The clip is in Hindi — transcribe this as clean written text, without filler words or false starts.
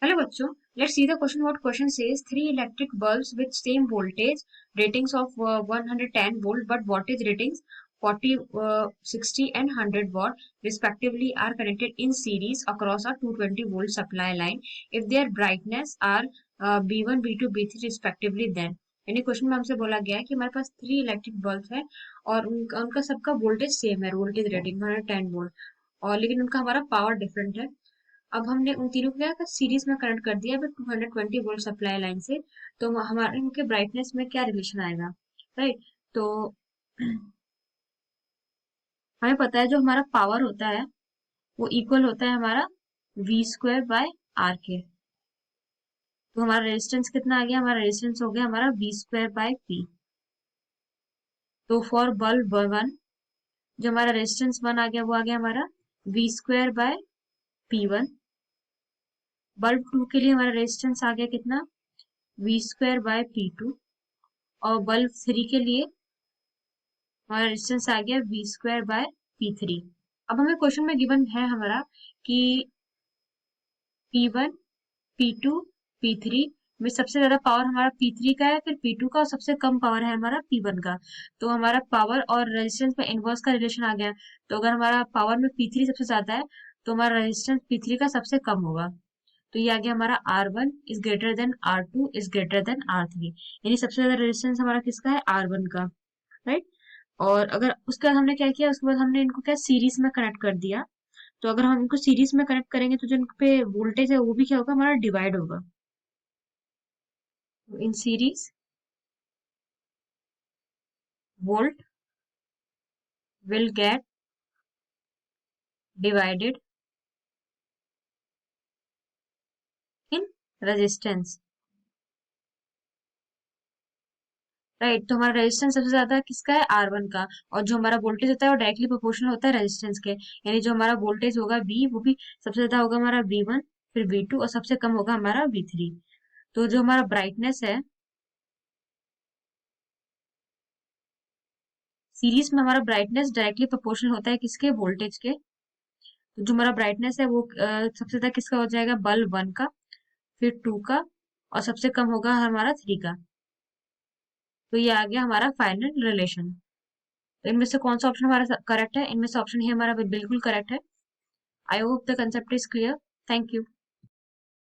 Hello बच्चों, let's see the question. What question says three electric bulbs with same voltage ratings of 110 volt but voltage ratings 40, 60 and 100 watt respectively are connected in series across a 220 volt supply line if their brightness are B1, B2, B3 respectively then. यानी क्वेश्चन में हमसे बोला गया है कि हमारे पास थ्री इलेक्ट्रिक बल्ब है और उनका सबका वोल्टेज सेम है, वोल्टेज रेटिंग 110 वोल्ट, और लेकिन उनका हमारा पावर डिफरेंट है। अब हमने उन तीनों को क्या सीरीज में कनेक्ट कर दिया है 220 वोल्ट सप्लाई लाइन से। तो हमारे इनके ब्राइटनेस में क्या रिलेशन आएगा, राइट? तो हमें पता है जो हमारा पावर होता है वो इक्वल होता है हमारा वी स्क्वायर बाय आर के। तो हमारा रेजिस्टेंस कितना आ गया, हमारा रेजिस्टेंस हो गया हमारा वी स्क्वायर बाय पी। तो फॉर बल्ब वन जो हमारा रेजिस्टेंस वन आ गया वो आ गया हमारा V square by P one. Bulb two के लिए हमारा रेजिस्टेंस आ गया कितना, V square by P two. और बल्ब थ्री के लिए हमारा रेजिस्टेंस आ गया V square by P three. अब हमें क्वेश्चन में गिवन है हमारा कि P one, P two, P three में सबसे ज्यादा पावर हमारा पी थ्री का है, फिर पी टू का, और सबसे कम पावर है हमारा पी वन का। तो हमारा पावर और रेजिस्टेंस में इनवर्स का रिलेशन आ गया। तो अगर हमारा पावर में पी थ्री सबसे ज्यादा है तो हमारा रेजिस्टेंस पी थ्री का सबसे कम होगा। तो ये आ गया हमारा R one is greater than R two is greater than R three. यानी सबसे ज्यादा रेजिस्टेंस हमारा किसका है, आर वन का, राइट? और अगर उसके बाद हमने क्या किया, उसके बाद हमने इनको क्या सीरीज में कनेक्ट कर दिया। तो अगर हम इनको सीरीज में कनेक्ट करेंगे तो जो इन पे वोल्टेज है वो भी क्या होगा, हमारा डिवाइड होगा। In series volt will get divided in resistance, right? तो हमारा रेजिस्टेंस सबसे ज्यादा किसका है, आर वन का। और जो हमारा वोल्टेज होता है वो डायरेक्टली प्रोपोर्शनल होता है रेजिस्टेंस के। यानी जो हमारा वोल्टेज होगा वी वो भी सबसे ज्यादा होगा हमारा वी वन, फिर वी टू, और सबसे कम होगा हमारा वी थ्री। तो जो हमारा ब्राइटनेस है सीरीज में, हमारा ब्राइटनेस डायरेक्टली प्रोपोर्शनल होता है किसके, वोल्टेज के। तो जो हमारा ब्राइटनेस है वो सबसे ज्यादा किसका हो जाएगा, बल्ब वन का, फिर टू का, और सबसे कम होगा हमारा थ्री का। तो ये आ गया हमारा फाइनल रिलेशन। तो इनमें से कौन सा ऑप्शन हमारा करेक्ट है, इनमें से ऑप्शन ही हमारा बिल्कुल करेक्ट है। I hope the concept is clear. Thank you.